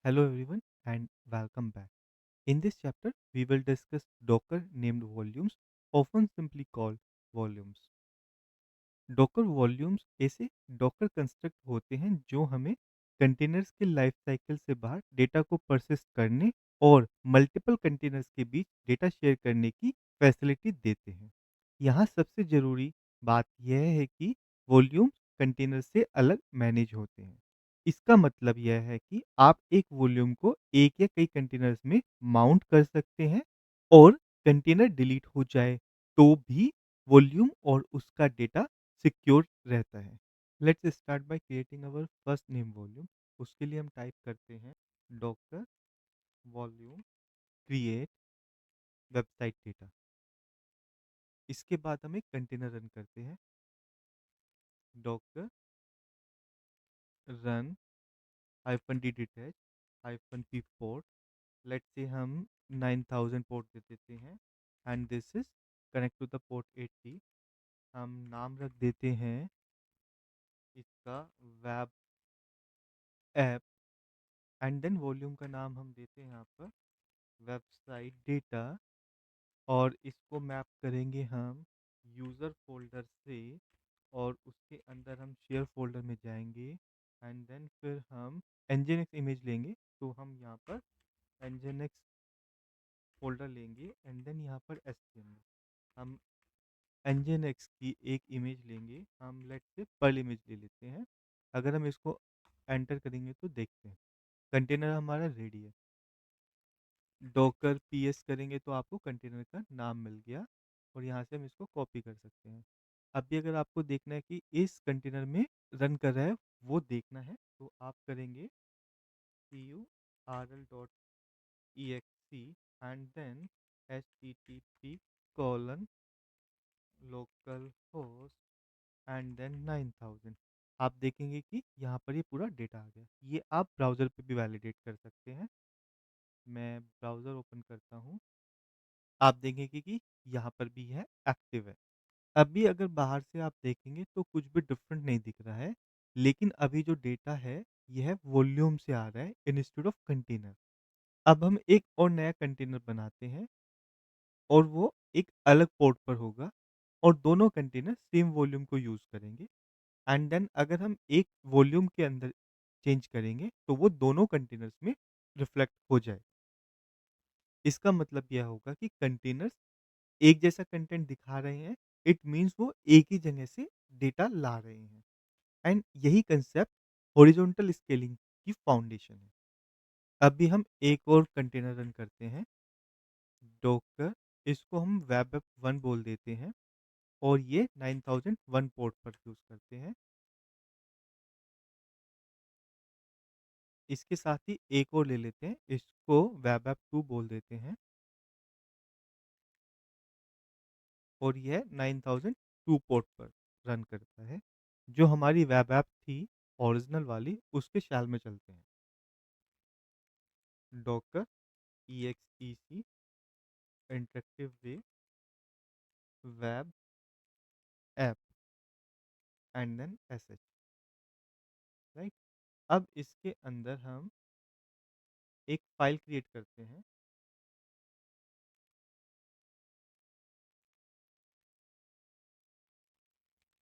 Hello everyone and welcome back. In this chapter, we will discuss Docker named volumes, often simply called volumes. Docker volumes ऐसे Docker construct होते हैं जो हमें containers के life cycle से बाहर data को परसिस्ट करने और मल्टीपल कंटेनर्स के बीच डेटा शेयर करने की फैसिलिटी देते हैं। यहाँ सबसे ज़रूरी बात यह है कि वॉल्यूम्स कंटेनर से अलग मैनेज होते हैं। इसका मतलब यह है कि आप एक वॉल्यूम को एक या कई कंटेनर्स में माउंट कर सकते हैं और कंटेनर डिलीट हो जाए तो भी वॉल्यूम और उसका डेटा सिक्योर रहता है। Let's start by creating our first name volume. उसके लिए हम टाइप करते हैं Docker volume create website data. इसके बाद हम एक कंटेनर रन करते हैं docker run hyphen D detach hyphen P port. Let's say हम 9000 पोर्ट दे देते हैं and this is connect to the port 80। हम नाम रख देते हैं इसका web app and then volume का नाम हम देते हैं यहाँ पर वेबसाइट डेटा और इसको मैप करेंगे हम यूज़र फ़ोल्डर से और उसके अंदर हम शेयर फ़ोल्डर में जाएँगे एंड देन फिर हम nginx इमेज लेंगे। तो हम यहाँ पर nginx फ़ोल्डर लेंगे एंड देन यहाँ पर html हम nginx की एक इमेज लेंगे। हम लेट्स से पर्ल इमेज ले लेते हैं। अगर हम इसको एंटर करेंगे तो देखते हैं कंटेनर हमारा रेडी है। डॉकर पीएस करेंगे तो आपको कंटेनर का नाम मिल गया और यहाँ से हम इसको कॉपी कर सकते हैं। अभी अगर आपको देखना है कि इस कंटेनर में रन कर रहा है वो देखना है तो आप करेंगे curl.exe and then http://localhost and then 9000। आप देखेंगे कि यहाँ पर ये पूरा डेटा आ गया। ये आप ब्राउज़र पे भी वैलिडेट कर सकते हैं। मैं ब्राउज़र ओपन करता हूँ। आप देखेंगे कि यहाँ पर भी है, एक्टिव है। अभी अगर बाहर से आप देखेंगे तो कुछ भी डिफरेंट नहीं दिख रहा है, लेकिन अभी जो डेटा है, यह वॉल्यूम से आ रहा है इंस्टेड ऑफ कंटेनर। अब हम एक और नया कंटेनर बनाते हैं और वो एक अलग पोर्ट पर होगा और दोनों कंटेनर सेम वॉल्यूम को यूज़ करेंगे एंड देन अगर हम एक वॉल्यूम के अंदर चेंज करेंगे, तो वो दोनों कंटेनर्स में रिफ्लेक्ट हो जाए। इसका मतलब यह होगा कि कंटेनर्स एक जैसा कंटेंट दिखा रहे हैं, इट मीन्स वो एक ही जगह से डेटा ला रहे हैं एंड यही कंसेप्ट हॉरिजॉन्टल स्केलिंग की फाउंडेशन है। अभी हम एक और कंटेनर रन करते हैं, डॉकर। इसको हम वेब ऐप 1 बोल देते हैं और ये 9001 पोर्ट पर यूज़ करते हैं। इसके साथ ही एक और ले लेते हैं, इसको वेब ऐप 2 बोल देते हैं और यह 9002 पोर्ट पर रन करता है। जो हमारी वेब ऐप थी ओरिजिनल वाली, उसके शैल में चलते हैं। Docker exec interactive way web app and then sh, right. अब इसके अंदर हम एक फाइल क्रिएट करते हैं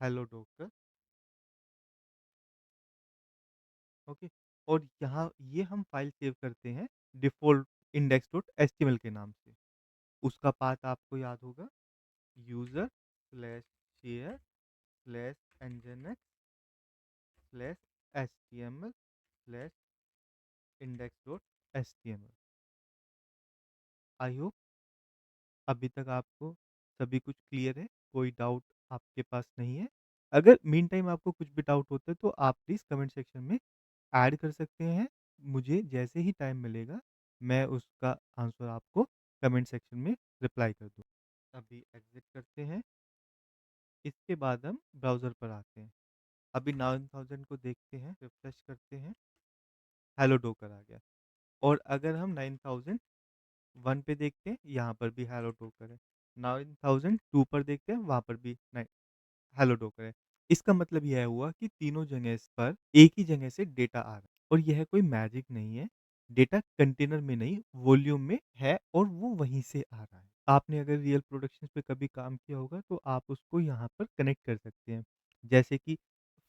हेलो डॉकर, ओके। और यहाँ ये हम फाइल सेव करते हैं डिफ़ॉल्ट index.html के नाम से। उसका पाथ आपको याद होगा user slash share slash nginx slash html slash index.html। I hope अभी तक आपको सभी कुछ क्लियर है, कोई डाउट आपके पास नहीं है। अगर मीन टाइम आपको कुछ भी डाउट होता है तो आप प्लीज़ कमेंट सेक्शन में ऐड कर सकते हैं। मुझे जैसे ही टाइम मिलेगा, मैं उसका आंसर आपको कमेंट सेक्शन में रिप्लाई कर दूँ। अभी एग्ज़िट करते हैं, इसके बाद हम ब्राउज़र पर आते हैं। अभी 9000 को देखते हैं, रिफ्रेश करते हैं, हेलो डोकर आ गया। और अगर हम 9001 पे देखते हैं, यहाँ पर भी हेलो डोकर है। 9002 पर देखते हैं, वहाँ पर भी नाइ हेलो डोकर है। इसका मतलब यह हुआ कि तीनों जगह पर एक ही जगह से डेटा आ रहा है और यह कोई मैजिक नहीं है। डेटा कंटेनर में नहीं, वॉल्यूम में है और वो वहीं से आ रहा है। आपने अगर रियल प्रोडक्शंस पे कभी काम किया होगा तो आप उसको यहाँ पर कनेक्ट कर सकते हैं। जैसे कि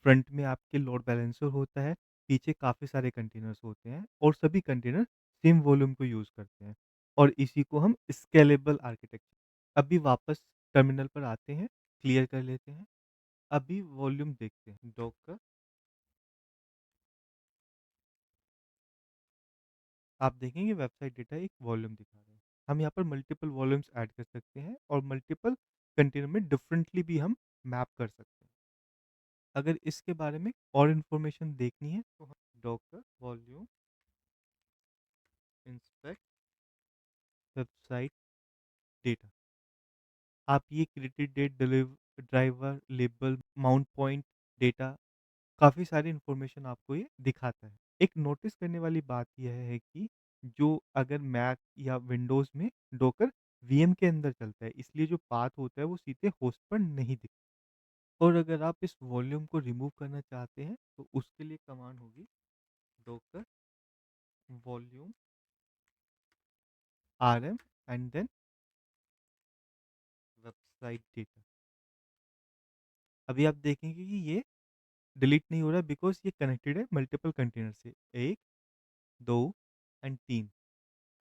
फ्रंट में आपके लोड बैलेंसर होता है, पीछे काफ़ी सारे कंटेनर्स होते हैं और सभी कंटेनर सेम वॉल्यूम को यूज़ करते हैं और इसी को हम स्केलेबल आर्किटेक्चर। अभी वापस टर्मिनल पर आते हैं, क्लियर कर लेते हैं। अभी वॉल्यूम देखते हैं। डॉकर आप देखेंगे वेबसाइट डेटा एक वॉल्यूम दिखा रहा है। हम यहाँ पर मल्टीपल वॉल्यूम्स ऐड कर सकते हैं और मल्टीपल कंटेनर में डिफरेंटली भी हम मैप कर सकते हैं। अगर इसके बारे में और इन्फॉर्मेशन देखनी है तो हम Docker volume inspect website data, आप ये क्रेडिट डेट डिलीव driver label mount point data, काफ़ी सारी इन्फॉर्मेशन आपको ये दिखाता है। एक नोटिस करने वाली बात यह है कि जो अगर मैक या विंडोज़ में डोकर वीएम के अंदर चलता है, इसलिए जो पाथ होता है वो सीधे होस्ट पर नहीं दिखता। और अगर आप इस वॉल्यूम को रिमूव करना चाहते हैं, तो उसके लिए कमांड होगी docker volume RM and then website data. अभी आप देखेंगे कि ये डिलीट नहीं हो रहा बिकॉज़ ये कनेक्टेड है मल्टीपल कंटेनर से। 1, 2 एंड 3।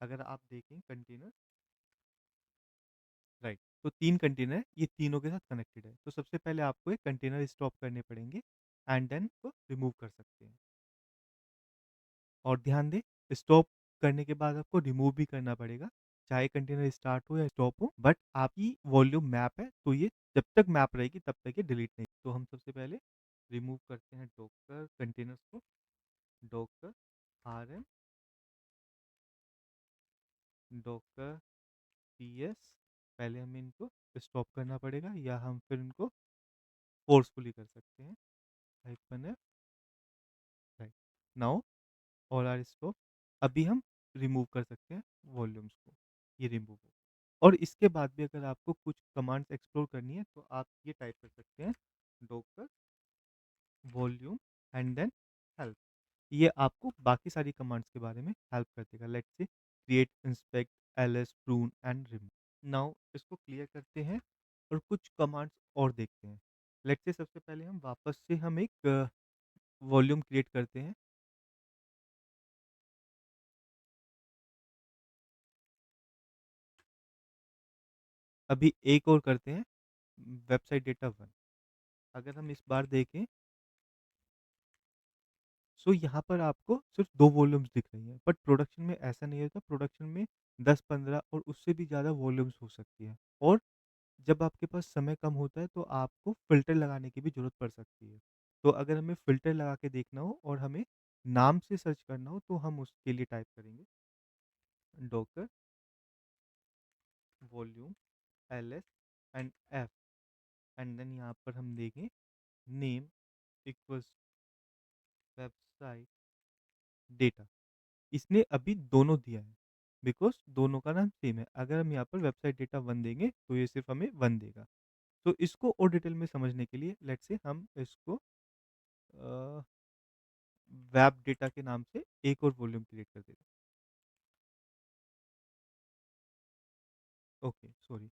अगर आप देखें कंटेनर, राइट, तो 3 कंटेनर है, ये तीनों के साथ कनेक्टेड है। तो सबसे पहले आपको एक कंटेनर स्टॉप करने पड़ेंगे एंड देन को रिमूव कर सकते हैं। और ध्यान दें, स्टॉप करने के बाद आपको रिमूव भी करना पड़ेगा, चाहे कंटेनर स्टार्ट हो या स्टॉप हो, बट आपकी वॉल्यूम मैप है, तो ये जब तक मैप रहेगी तब तक ये डिलीट नहीं। तो हम सबसे पहले रिमूव करते हैं डॉकर कंटेनर्स को, डॉकर आरएम, डॉकर पीएस। पहले हमें इनको स्टॉप करना पड़ेगा या हम फिर इनको फोर्सफुली कर सकते हैं। Hyphen F, right, now all are stop. अभी हम रिमूव कर सकते हैं वॉल्यूम्स को, ये रिमूव हो। और इसके बाद भी अगर आपको कुछ कमांड्स एक्सप्लोर करनी है तो आप ये टाइप कर सकते हैं Docker volume and then help. ये आपको बाकी सारी कमांड्स के बारे में हेल्प कर देगा। Let's say create, inspect, LS, prune and remove. Now इसको क्लियर करते हैं और कुछ कमांड्स और देखते हैं। लेट्स से सबसे पहले हम वापस से हम एक वॉल्यूम क्रिएट करते हैं। अभी एक और करते हैं, वेबसाइट डेटा 1। अगर हम इस बार देखें, सो यहाँ पर आपको सिर्फ 2 वॉल्यूम्स दिख रही हैं, बट प्रोडक्शन में ऐसा नहीं होता। प्रोडक्शन में 10-15 और उससे भी ज़्यादा वॉल्यूम्स हो सकती है। और जब आपके पास समय कम होता है तो आपको फ़िल्टर लगाने की भी ज़रूरत पड़ सकती है। तो अगर हमें फ़िल्टर लगा के देखना हो और हमें नाम से सर्च करना हो तो हम उसके लिए टाइप करेंगे Docker volume LS and F and then यहाँ पर हम देंगे नेम इक्वल्स वेबसाइट डेटा। इसने अभी दोनों दिया है बिकॉज़ दोनों का नाम सेम है। अगर हम यहाँ पर वेबसाइट डेटा 1 देंगे तो ये सिर्फ़ हमें 1 देगा। तो इसको और डिटेल में समझने के लिए लेट्स से हम इसको अ, वेब डेटा के नाम से एक और वॉल्यूम क्रिएट कर देते हैं। ओके, सॉरी,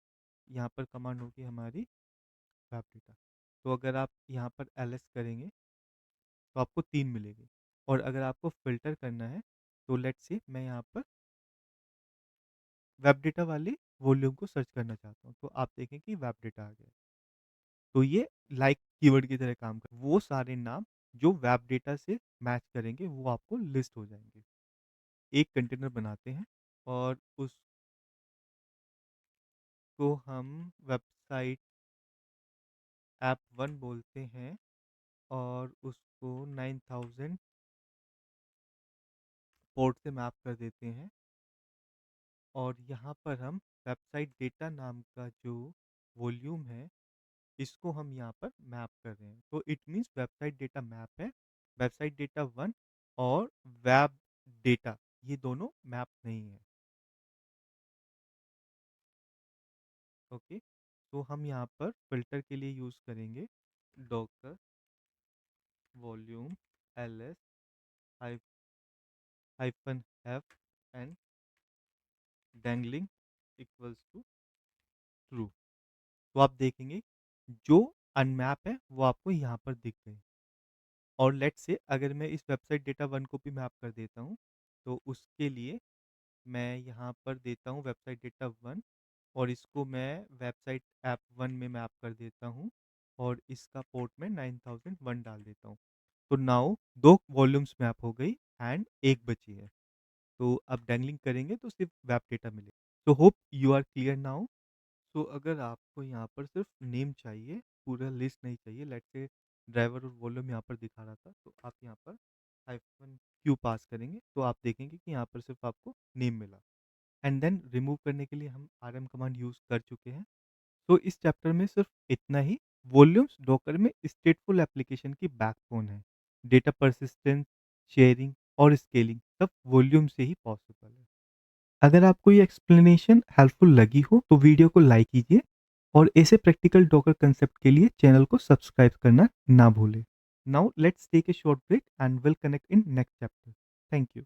यहाँ पर कमांड होगी हमारी वेब डेटा। तो अगर आप यहाँ पर एलएस करेंगे तो आपको 3 मिलेंगे और अगर आपको फ़िल्टर करना है तो लेट्स से मैं यहाँ पर वेब डेटा वाली वॉल्यूम को सर्च करना चाहता हूँ, तो आप देखें कि वेब डेटा आ गया। तो ये लाइक कीवर्ड की तरह काम कर, वो सारे नाम जो वेब डेटा से मैच करेंगे वो आपको लिस्ट हो जाएँगे। एक कंटेनर बनाते हैं और उसको हम वेबसाइट ऐप 1 बोलते हैं और उसको 9000 पोर्ट से मैप कर देते हैं और यहाँ पर हम वेबसाइट डेटा नाम का जो वॉल्यूम है, इसको हम यहाँ पर मैप कर रहे हैं। तो it means website data map है, वेबसाइट डेटा 1 और वेब डेटा ये दोनों मैप नहीं है। ओके, तो हम यहाँ पर फ़िल्टर के लिए यूज़ करेंगे Docker volume LS hyphen F and dangling equals to true. तो आप देखेंगे जो अनमैप है वो आपको यहाँ पर दिख गई। और लेट्स से अगर मैं इस वेबसाइट डेटा वन को भी मैप कर देता हूँ, तो उसके लिए मैं यहाँ पर देता हूँ वेबसाइट डेटा वन, और इसको मैं वेबसाइट ऐप वन में मैप कर देता हूँ, और इसका पोर्ट में 9001 डाल देता हूँ। तो नाउ दो वॉल्यूम्स मैप हो गई एंड एक बची है। तो अब डैंगलिंग करेंगे तो सिर्फ वेब डेटा मिलेगा। तो hope you are clear now. तो अगर आपको यहाँ पर सिर्फ नेम चाहिए, पूरा लिस्ट नहीं चाहिए, लेट्स से ड्राइवर और वॉल्यूम यहाँ पर दिखा रहा था, तो आप यहाँ पर हाइफन क्यू पास करेंगे तो आप देखेंगे कि यहाँ पर सिर्फ आपको नेम मिला। एंड देन रिमूव करने के लिए हम आरएम कमांड यूज़ कर चुके हैं। तो इस चैप्टर में सिर्फ इतना ही। वॉल्यूम्स डॉकर में स्टेटफुल एप्लीकेशन की बैकबोन है। डेटा परसिस्टेंस, शेयरिंग और स्केलिंग सब वॉल्यूम से ही पॉसिबल है। अगर आपको ये एक्सप्लेनेशन हेल्पफुल लगी हो तो वीडियो को लाइक कीजिए, और ऐसे प्रैक्टिकल डॉकर कंसेप्ट के लिए चैनल को सब्सक्राइब करना ना भूलें। Now let's take a short break and will connect in next chapter. Thank you.